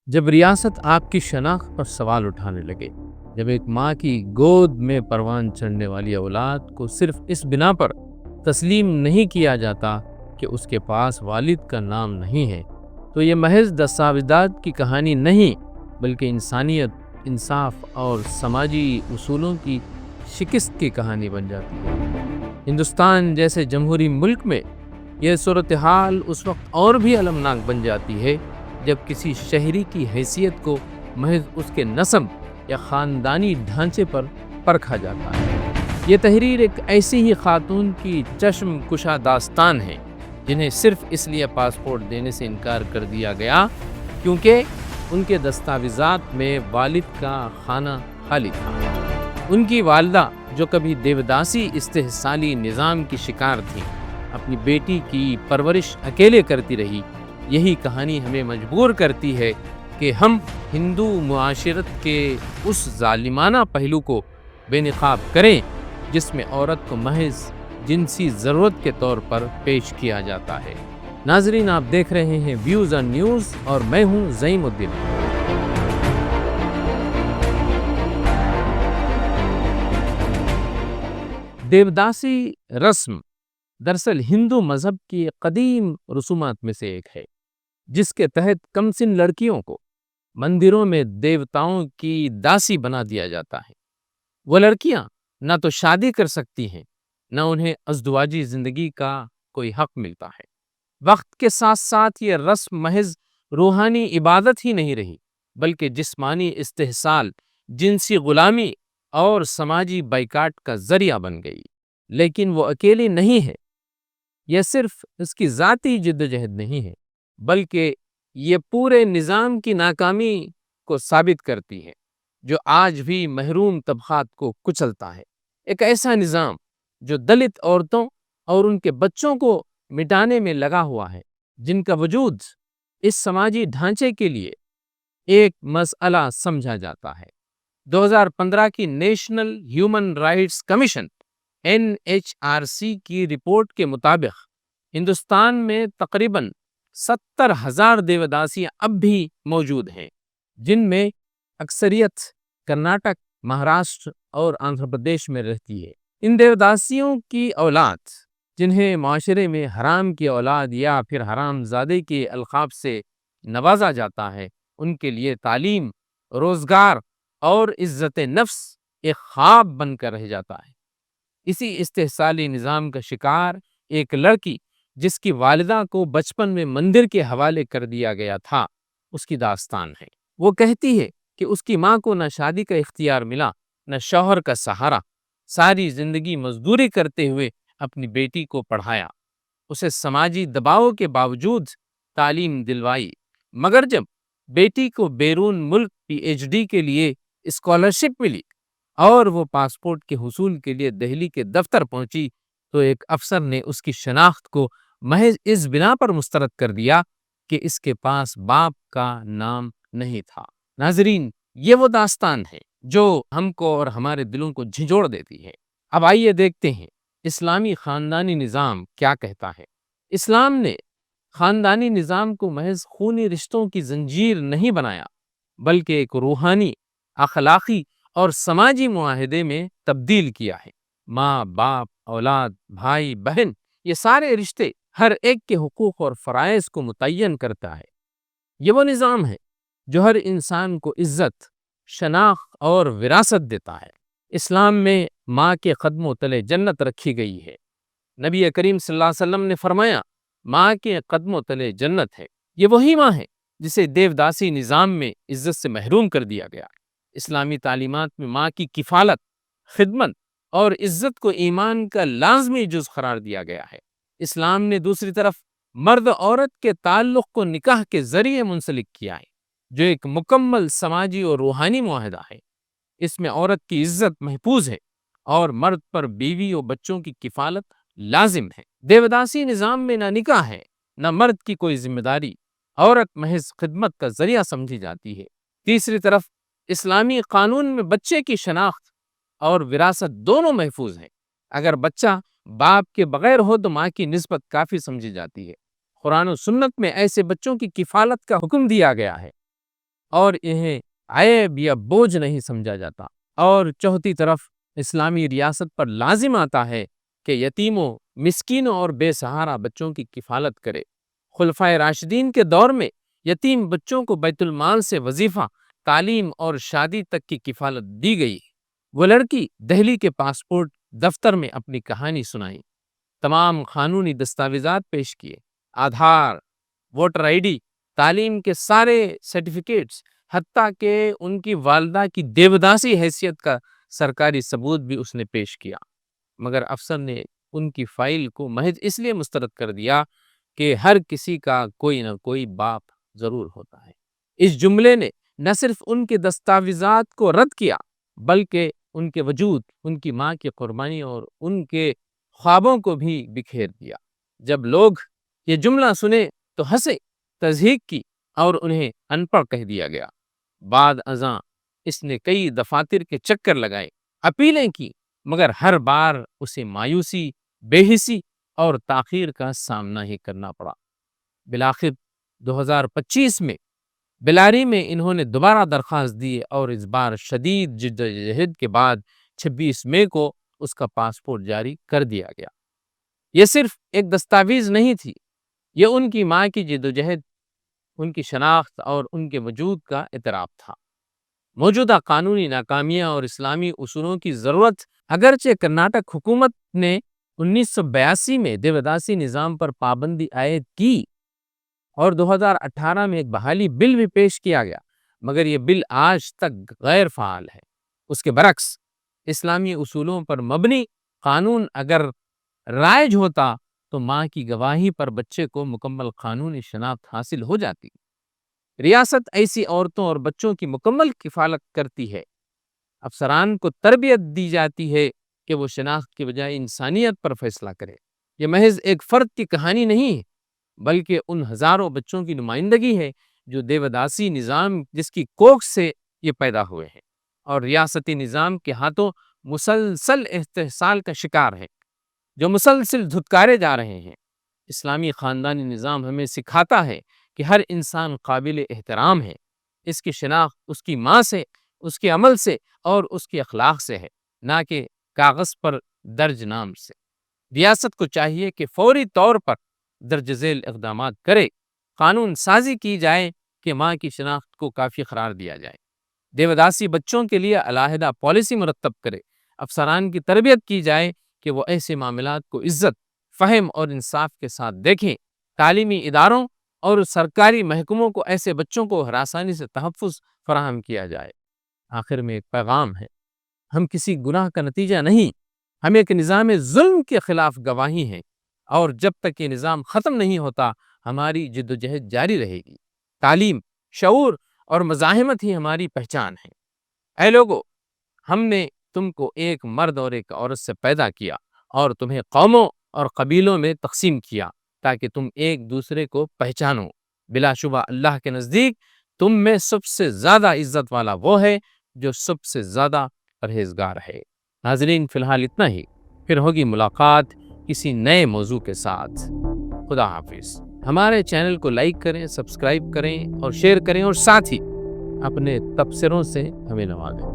جب ریاست آپ کی شناخت پر سوال اٹھانے لگے، جب ایک ماں کی گود میں پروان چڑھنے والی اولاد کو صرف اس بنا پر تسلیم نہیں کیا جاتا کہ اس کے پاس والد کا نام نہیں ہے، تو یہ محض دستاویزات کی کہانی نہیں بلکہ انسانیت، انصاف اور سماجی اصولوں کی شکست کی کہانی بن جاتی ہے۔ ہندوستان جیسے جمہوری ملک میں یہ صورتحال اس وقت اور بھی المناک بن جاتی ہے جب کسی شہری کی حیثیت کو محض اس کے نسب یا خاندانی ڈھانچے پر پرکھا جاتا ہے۔ یہ تحریر ایک ایسی ہی خاتون کی چشم کشا داستان ہے جنہیں صرف اس لیے پاسپورٹ دینے سے انکار کر دیا گیا کیونکہ ان کے دستاویزات میں والد کا خانہ خالی تھا۔ ان کی والدہ جو کبھی دیوداسی استحصالی نظام کی شکار تھی، اپنی بیٹی کی پرورش اکیلے کرتی رہی۔ یہی کہانی ہمیں مجبور کرتی ہے کہ ہم ہندو معاشرت کے اس ظالمانہ پہلو کو بے نقاب کریں جس میں عورت کو محض جنسی ضرورت کے طور پر پیش کیا جاتا ہے۔ ناظرین، آپ دیکھ رہے ہیں ویوز آن نیوز اور میں ہوں زعیم الدین۔ دیوداسی رسم دراصل ہندو مذہب کی قدیم رسومات میں سے ایک ہے، جس کے تحت کمسن لڑکیوں کو مندروں میں دیوتاؤں کی داسی بنا دیا جاتا ہے۔ وہ لڑکیاں نہ تو شادی کر سکتی ہیں، نہ انہیں ازدواجی زندگی کا کوئی حق ملتا ہے۔ وقت کے ساتھ ساتھ یہ رسم محض روحانی عبادت ہی نہیں رہی، بلکہ جسمانی استحصال، جنسی غلامی اور سماجی بائیکاٹ کا ذریعہ بن گئی۔ لیکن وہ اکیلی نہیں ہے۔ یہ صرف اس کی ذاتی جدوجہد نہیں ہے، بلکہ یہ پورے نظام کی ناکامی کو ثابت کرتی ہے جو آج بھی محروم طبقات کو کچلتا ہے۔ ایک ایسا نظام جو دلت عورتوں اور ان کے بچوں کو مٹانے میں لگا ہوا ہے، جن کا وجود اس سماجی ڈھانچے کے لیے ایک مسئلہ سمجھا جاتا ہے۔ 2015 کی national human rights commission NHRC کی رپورٹ کے مطابق ہندوستان میں تقریباً 70,000 دیوداسیاں اب بھی موجود ہیں، جن میں اکثریت کرناٹک، مہاراشٹر اور آندھرا پردیش میں رہتی ہے۔ ان دیوداسیوں کی اولاد، جنہیں معاشرے میں حرام کی اولاد یا پھر حرام زادے کے القاب سے نوازا جاتا ہے، ان کے لیے تعلیم، روزگار اور عزت نفس ایک خواب بن کر رہ جاتا ہے۔ اسی استحصالی نظام کا شکار ایک لڑکی جس کی والدہ کو بچپن میں مندر کے حوالے کر دیا گیا تھا، اس کی داستان ہے۔ وہ کہتی ہے کہ اس کی ماں کو نہ شادی کا اختیار ملا، نہ شوہر کا سہارا۔ ساری زندگی مزدوری کرتے ہوئے اپنی بیٹی کو پڑھایا، اسے سماجی دباؤ کے باوجود تعلیم دلوائی، مگر جب بیٹی کو بیرون ملک PhD کے لیے اسکالرشپ ملی اور وہ پاسپورٹ کے حصول کے لیے دہلی کے دفتر پہنچی تو ایک افسر نے اس کی شناخت کو محض اس بنا پر مسترد کر دیا کہ اس کے پاس باپ کا نام نہیں تھا۔ ناظرین، یہ وہ داستان ہے جو ہم کو اور ہمارے دلوں کو جھنجھوڑ دیتی ہے۔ اب آئیے دیکھتے ہیں اسلامی خاندانی نظام کیا کہتا ہے۔ اسلام نے خاندانی نظام کو محض خونی رشتوں کی زنجیر نہیں بنایا، بلکہ ایک روحانی، اخلاقی اور سماجی معاہدے میں تبدیل کیا ہے۔ ماں، باپ، اولاد، بھائی، بہن، یہ سارے رشتے ہر ایک کے حقوق اور فرائض کو متعین کرتا ہے۔ یہ وہ نظام ہے جو ہر انسان کو عزت، شناخت اور وراثت دیتا ہے۔ اسلام میں ماں کے قدموں تلے جنت رکھی گئی ہے۔ نبی کریم صلی اللہ علیہ وسلم نے فرمایا، ماں کے قدموں تلے جنت ہے۔ یہ وہی ماں ہے جسے دیوداسی نظام میں عزت سے محروم کر دیا گیا۔ اسلامی تعلیمات میں ماں کی کفالت، خدمت اور عزت کو ایمان کا لازمی جز قرار دیا گیا ہے۔ اسلام نے دوسری طرف مرد عورت کے تعلق کو نکاح کے ذریعے منسلک کیا ہے، جو ایک مکمل سماجی اور روحانی معاہدہ ہے۔ اس میں عورت کی عزت محفوظ ہے اور مرد پر بیوی اور بچوں کی کفالت لازم ہے۔ دیوداسی نظام میں نہ نکاح ہے، نہ مرد کی کوئی ذمہ داری، عورت محض خدمت کا ذریعہ سمجھی جاتی ہے۔ تیسری طرف اسلامی قانون میں بچے کی شناخت اور وراثت دونوں محفوظ ہیں۔ اگر بچہ باپ کے بغیر ہو تو ماں کی نسبت کافی سمجھی جاتی ہے۔ قرآن و سنت میں ایسے بچوں کی کفالت کا حکم دیا گیا ہے۔ اور انہیں عیب یا بوجھ نہیں سمجھا جاتا، اور چوتھی طرف اسلامی ریاست پر لازم آتا ہے کہ یتیموں، مسکینوں اور بے سہارا بچوں کی کفالت کرے۔ خلفائے راشدین کے دور میں یتیم بچوں کو بیت المال سے وظیفہ، تعلیم اور شادی تک کی کفالت دی گئی۔ وہ لڑکی دہلی کے پاسپورٹ دفتر میں اپنی کہانی سنائی، تمام قانونی دستاویزات پیش کیے، آدھار، ووٹر آئی ڈی، تعلیم کے سارے سرٹیفکیٹس، حتیٰ کہ ان کی والدہ کی دیوداسی حیثیت کا سرکاری ثبوت بھی اس نے پیش کیا، مگر افسر نے ان کی فائل کو محض اس لیے مسترد کر دیا کہ ہر کسی کا کوئی نہ کوئی باپ ضرور ہوتا ہے۔ اس جملے نے نہ صرف ان کے دستاویزات کو رد کیا، بلکہ ان کے وجود، ان کی ماں کی قربانی اور ان کے خوابوں کو بھی بکھیر دیا۔ جب لوگ یہ جملہ سنے تو ہنسے، تضحیک کی اور انہیں ان پڑھ کہہ دیا گیا۔ بعد ازاں اس نے کئی دفاتر کے چکر لگائے، اپیلیں کی، مگر ہر بار اسے مایوسی، بے حسی اور تاخیر کا سامنا ہی کرنا پڑا۔ بالآخر 2025 میں بیلاری میں انہوں نے دوبارہ درخواست دی اور اس بار شدید جدوجہد کے بعد 26 مئی کو اس کا پاسپورٹ جاری کر دیا گیا۔ یہ صرف ایک دستاویز نہیں تھی، یہ ان کی ماں کی جدوجہد، ان کی شناخت اور ان کے وجود کا اعتراف تھا۔ موجودہ قانونی ناکامیاں اور اسلامی اصولوں کی ضرورت، اگرچہ کرناٹک حکومت نے 1982 میں دیوداسی نظام پر پابندی عائد کی اور 2018 میں ایک بحالی بل بھی پیش کیا گیا، مگر یہ بل آج تک غیر فعال ہے۔ اس کے برعکس اسلامی اصولوں پر مبنی قانون اگر رائج ہوتا تو ماں کی گواہی پر بچے کو مکمل قانونی شناخت حاصل ہو جاتی۔ ریاست ایسی عورتوں اور بچوں کی مکمل کفالت کرتی ہے۔ افسران کو تربیت دی جاتی ہے کہ وہ شناخت کے بجائے انسانیت پر فیصلہ کرے۔ یہ محض ایک فرد کی کہانی نہیں ہے، بلکہ ان ہزاروں بچوں کی نمائندگی ہے جو دیوداسی نظام جس کی کوکھ سے یہ پیدا ہوئے ہیں اور ریاستی نظام کے ہاتھوں مسلسل استحصال کا شکار ہیں، جو مسلسل دھتکارے جا رہے ہیں۔ اسلامی خاندانی نظام ہمیں سکھاتا ہے کہ ہر انسان قابل احترام ہے۔ اس کی شناخت اس کی ماں سے، اس کے عمل سے اور اس کے اخلاق سے ہے، نہ کہ کاغذ پر درج نام سے۔ ریاست کو چاہیے کہ فوری طور پر درج ذیل اقدامات کرے، قانون سازی کی جائے کہ ماں کی شناخت کو کافی قرار دیا جائے، دیوداسی بچوں کے لیے علیحدہ پالیسی مرتب کرے، افسران کی تربیت کی جائے کہ وہ ایسے معاملات کو عزت، فہم اور انصاف کے ساتھ دیکھیں، تعلیمی اداروں اور سرکاری محکموں کو ایسے بچوں کو ہراسانی سے تحفظ فراہم کیا جائے۔ آخر میں ایک پیغام ہے، ہم کسی گناہ کا نتیجہ نہیں، ہم ایک نظام ظلم کے خلاف گواہی ہیں، اور جب تک یہ نظام ختم نہیں ہوتا ہماری جدوجہد جاری رہے گی۔ تعلیم، شعور اور مزاحمت ہی ہماری پہچان ہے۔ اے لوگو، ہم نے تم کو ایک مرد اور ایک عورت سے پیدا کیا اور تمہیں قوموں اور قبیلوں میں تقسیم کیا تاکہ تم ایک دوسرے کو پہچانو۔ بلا شبہ اللہ کے نزدیک تم میں سب سے زیادہ عزت والا وہ ہے جو سب سے زیادہ پرہیزگار ہے۔ ناظرین، فی الحال اتنا ہی، پھر ہوگی ملاقات کسی نئے موضوع کے ساتھ۔ خدا حافظ۔ ہمارے چینل کو لائک کریں، سبسکرائب کریں اور شیئر کریں، اور ساتھ ہی اپنے تبصروں سے ہمیں نوازیں۔